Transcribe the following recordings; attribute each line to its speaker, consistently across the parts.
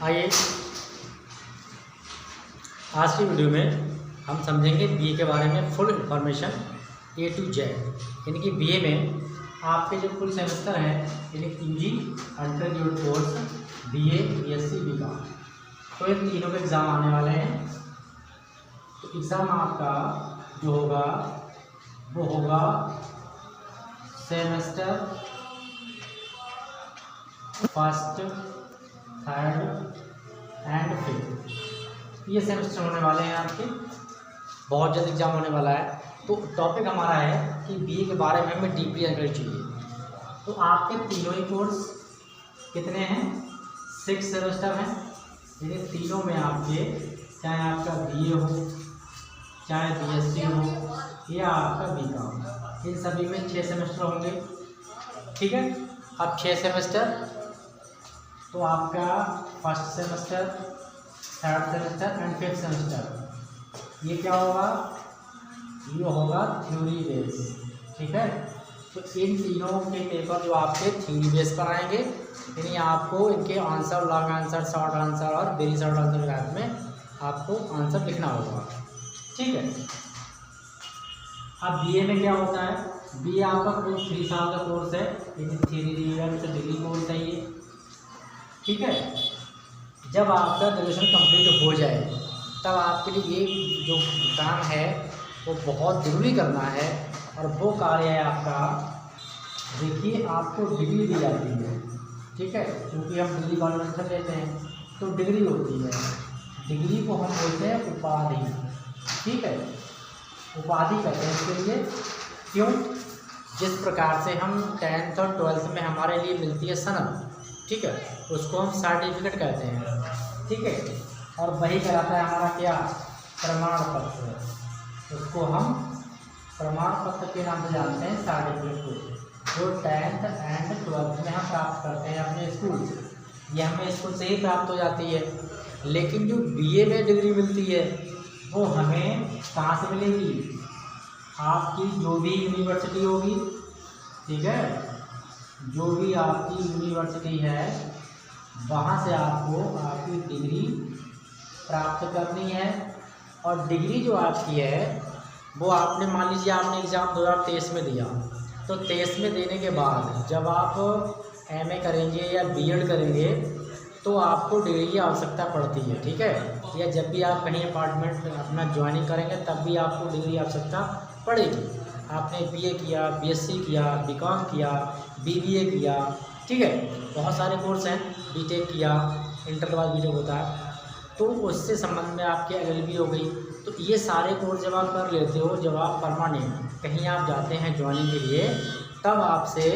Speaker 1: आइए आज की वीडियो में हम समझेंगे बीए के बारे में full information A to Z। यानी कि बीए में आपके जो कुल सेमेस्टर हैं यानी UG, undergraduate course, BA, BSc, BCom, तो इन तीनों के एग्ज़ाम आने वाले हैं। तो एग्ज़ाम आपका जो होगा वो होगा semester first, third and fifth, ये सेमेस्टर होने वाले हैं आपके। बहुत जल्द एग्जाम होने वाला है। तो टॉपिक हमारा है कि बीए के बारे में हमें डीपली जानकारी चाहिए। तो आपके तीनों ही कोर्स कितने हैं? 6 सेमेस्टर हैं। यानी तीनों में आपके, चाहे आपका बीए हो, चाहे बीएससी हो या आपका बीकॉम, इन सभी में 6 सेमेस्टर होंगे। ठीक है। अब 6 सेमेस्टर तो आपका first semester, third semester and fifth semester, ये क्या होगा? ये होगा थ्योरी बेस। ठीक है। तो इन तीनों के पेपर जो आपके थ्योरी बेस पर आएंगे, यानी आपको इनके answer, long answer, short answer और वेरी शॉर्ट आंसर के बाद में आपको आंसर लिखना होगा। ठीक है। अब बीए में क्या होता है? बीए आपका कुल 3 साल का कोर्स है, लेकिन थ्योरी डिग्री कोर्स है ये। ठीक है। जब आपका ग्रेजुएशन कंप्लीट हो जाए तब आपके लिए ये जो काम है वो बहुत ज़रूरी करना है, और वो कार्य है आपका, देखिए आपको डिग्री दी जाती है। ठीक है। क्योंकि हम डिग्री कॉन्वेंशन लेते हैं तो डिग्री होती है, डिग्री को हम बोलते हैं उपाधि। ठीक है। उपाधि कहते हैं इसके लिए। क्यों? जिस प्रकार से हम 10th और 12th में हमारे लिए मिलती है सनद, ठीक है, उसको हम सर्टिफिकेट कहते हैं। ठीक है। और वही कहलाता है हमारा क्या? प्रमाण पत्र। उसको हम प्रमाण पत्र के नाम से जानते हैं, सर्टिफिकेट को, जो 10th एंड 12th में हम प्राप्त करते हैं अपने स्कूल से। ये हमें स्कूल से ही प्राप्त हो जाती है। लेकिन जो बीए में डिग्री मिलती है वो हमें कहाँ से मिलेगी? आपकी जो भी यूनिवर्सिटी होगी, ठीक है, जो भी आपकी यूनिवर्सिटी है वहाँ से आपको आपकी डिग्री प्राप्त करनी है। और डिग्री जो आपकी है वो आपने, मान लीजिए आपने एग्ज़ाम 2023 में दिया, तो 23 में देने के बाद जब आप एमए करेंगे या बीएड करेंगे तो आपको डिग्री की आवश्यकता पड़ती है। ठीक है। या जब भी आप कहीं अपार्टमेंट अपना ज्वाइनिंग करेंगे तब भी आपको डिग्री की आवश्यकता पड़ेगी। आपने बीए किया, बीएससी किया, बीकॉम किया, बीबीए किया, ठीक है, बहुत सारे कोर्स हैं, बीटेक किया, इंटर के बाद बीटेक होता है, तो उससे संबंध में आपकी एलएलबी हो गई। तो ये सारे कोर्स जब आप कर लेते हो, जब आप परमानेंट कहीं आप जाते हैं ज्वाइनिंग के लिए, तब आपसे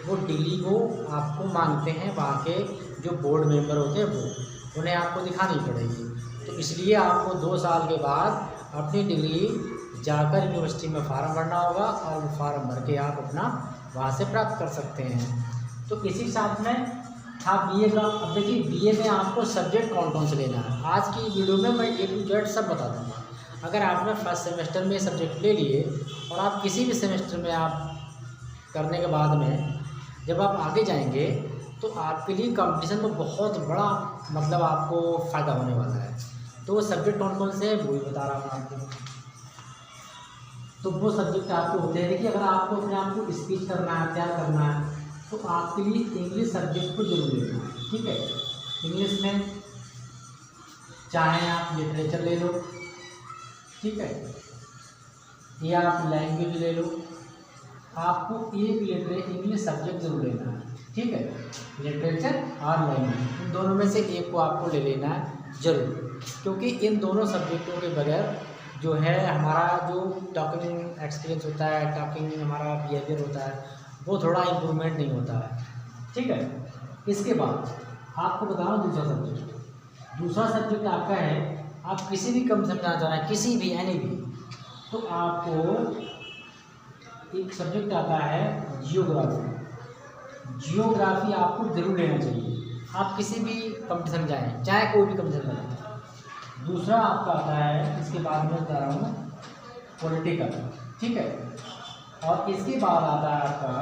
Speaker 1: वो डिग्री को आपको मांगते हैं, वहाँ के जो बोर्ड मेंबर होते हैं वो, उन्हें आपको दिखानी पड़ेगी। तो इसलिए आपको 2 साल के बाद अपनी डिग्री जाकर यूनिवर्सिटी में फार्म भरना होगा, और वो फार्म भर के आप अपना वहाँ से प्राप्त कर सकते हैं। तो इसी साथ में आप बीए का, अब देखिए बीए में आपको सब्जेक्ट कौन कौन से लेना है, आज की वीडियो में मैं A to Z सब बता दूँगा। अगर आपने फर्स्ट सेमेस्टर में सब्जेक्ट ले लिए और आप किसी भी सेमेस्टर में आप करने के बाद में जब आप आगे जाएंगे तो आपके लिए कंपटीशन में बहुत बड़ा, मतलब आपको फ़ायदा होने वाला है। तो वो सब्जेक्ट कौन कौन से हैं वो ही बता रहा हूँ आपको। तो वो सब्जेक्ट आपको होते हैं, देखिए अगर आपको अपने आप को स्पीच करना है, तैयार करना है, तो आपके लिए इंग्लिश सब्जेक्ट को जरूर लेना है। ठीक है। इंग्लिश में चाहे आप लिटरेचर ले लो, ठीक है, या आप लैंग्वेज ले लो, आपको एक इंग्लिश सब्जेक्ट जरूर लेना है। ठीक है। लिटरेचर और लैंग्वेज, इन दोनों में से एक को आपको ले लेना है जरूर, क्योंकि इन दोनों सब्जेक्टों के बगैर जो है हमारा जो टॉकिंग एक्सपीरियंस होता है, टॉकिंग हमारा बिहेवियर होता है, वो थोड़ा इम्प्रूवमेंट नहीं होता है। ठीक है। इसके बाद आपको बता रहा हूँ दूसरा सब्जेक्ट आपका है, आप किसी भी कंपनी में जाना चाह रहे हैं, किसी भी एनी भी, तो आपको एक सब्जेक्ट आता है जियोग्राफी। जियोग्राफी आपको जरूर लेना चाहिए, आप किसी भी कंपटीशन में जाएँ, चाहे कोई भी कंपटीशन में जाएँ। दूसरा आपका आता है, इसके बाद में बता रहा हूँ, पॉलिटिकल। ठीक है। और इसके बाद आता है आपका,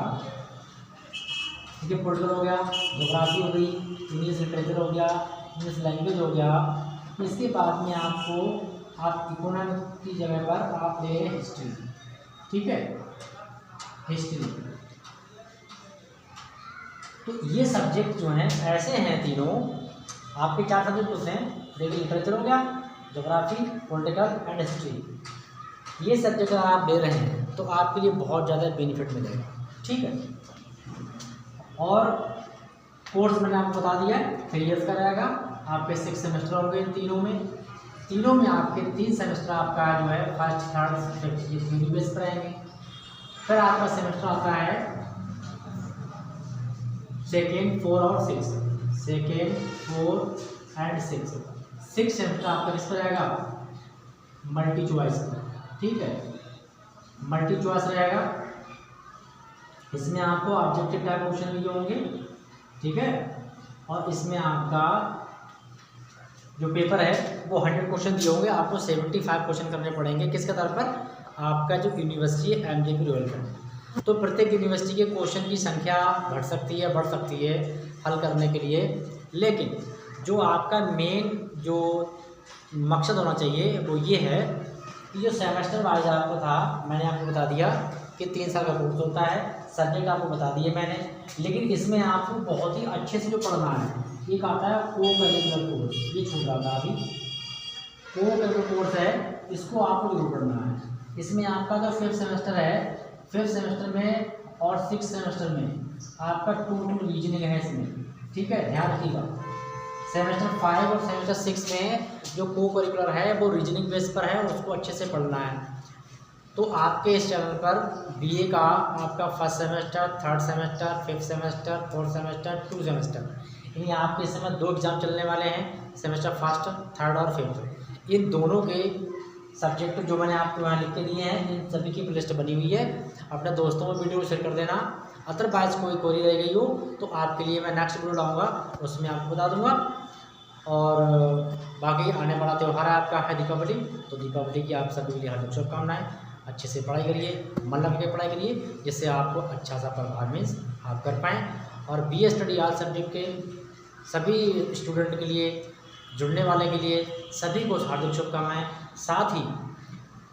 Speaker 1: ठीक है, पॉलिटिकल हो गया, ज्योग्राफी हो गई, इंग्लिश लिटरेचर हो गया, इंग्लिश लैंग्वेज हो गया। इसके बाद में आपको आप इकोनॉमिक की जगह पर आप ले हिस्ट्री, ठीक है, हिस्ट्री। तो ये सब्जेक्ट जो हैं ऐसे हैं तीनों, आपके 4 सब्जेक्ट होते हैं, देखिए लिटरेचर हो गया, ज्योग्राफी, पॉलिटिकल एंड हिस्ट्री। ये सब्जेक्ट अगर आप ले रहे हैं तो आपके लिए बहुत ज़्यादा बेनिफिट मिलेगा, ठीक है। और कोर्स मैंने आपको बता दिया है 3 ईयर्स का रहेगा, आपके 6 सेमेस्टर होंगे इन तीनों में आपके 3 सेमेस्टर आपका जो है फर्स्ट, थर्ड, फिफ्थ ये थ्योरी बेस पर आएंगे। फिर आपका सेमेस्टर आता है सेकेंड, 4 और 6, सेकेंड, 4 एंड 6। 6 सेमेस्टर आपका किस पर रहेगा, मल्टी चॉइस पर, ठीक है, मल्टी चॉइस रहेगा। इसमें आपको ऑब्जेक्टिव टाइप क्वेश्चन भी होंगे, ठीक है। और इसमें आपका जो पेपर है वो 100 क्वेश्चन दिए होंगे, आपको 75 क्वेश्चन करने पड़ेंगे। किसके आधार पर, आपका जो यूनिवर्सिटी है एमजेपी रोहिलखंड। तो प्रत्येक यूनिवर्सिटी के क्वेश्चन की संख्या घट सकती है, बढ़ सकती है हल करने के लिए, लेकिन जो आपका मेन जो मकसद होना चाहिए वो ये है कि जो सेमेस्टर वाइज आपको था, मैंने आपको बता दिया कि 3 साल का कोर्स होता है, सब्जेक्ट आपको बता दिए मैंने, लेकिन इसमें आपको बहुत ही अच्छे से जो पढ़ना है। एक आता है को करिकुलर कोर्स, ये छूट रहा था अभी, को करिकुलर कोर्स है, इसको आपको जरूर पढ़ना है। इसमें आपका जो 5th सेमेस्टर है, 5th सेमेस्टर में और 6th सेमेस्टर में आपका 2 रीजनिंग है इसमें, ठीक है, ध्यान रखिएगा। सेमेस्टर 5 और सेमेस्टर 6 में जो को करिकुलर है वो रीजनिंग बेस पर है, उसको अच्छे से पढ़ना है। तो आपके इस चैनल पर बीए का आपका 1st semester, 3rd semester, 5th semester, 4th semester, 2 semester, यानी आपके इस समय 2 एग्ज़ाम चलने वाले हैं, सेमेस्टर 1st, 3rd और 5th। इन दोनों के सब्जेक्ट जो मैंने आपको यहाँ लिख के दिए हैं, इन सभी की प्लेलिस्ट बनी हुई है, अपने दोस्तों को वीडियो शेयर कर देना। अदरवाइज कोई क्वेरी रह गई हो तो आपके लिए मैं नेक्स्ट वीडियो लाऊंगा, उसमें आपको बता दूंगा। और बाकी आने वाला त्यौहार है आपका है दीपावली, तो दीपावली की आप सभी के लिए हार्दिक शुभकामनाएं। अच्छे से पढ़ाई करिए, मन लगा के पढ़ाई करिए, जिससे आपको अच्छा सा परफॉर्मेंस आप कर पाएँ। और बीए स्टडी ऑल सब्जेक्ट के सभी स्टूडेंट के लिए, जुड़ने वाले के लिए सभी को हार्दिक शुभकामनाएं। साथ ही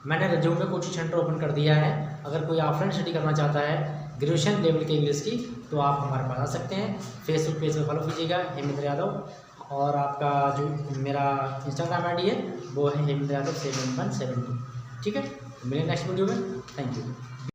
Speaker 1: मैंने रिज्यूम में कोचिंग सेंटर ओपन कर दिया है, अगर कोई ऑफलाइन स्टडी करना चाहता है ग्रेजुएशन लेवल के इंग्लिश की, तो आप हमारे पास आ सकते हैं। फेसबुक पेज पर फॉलो कीजिएगा हेमेंद्र यादव, और आपका जो मेरा इंस्टाग्राम आईडी है वो है हेमेंद्र यादव 7172, ठीक है। मिलेंगे नेक्स्ट वीडियो में, थैंक यू।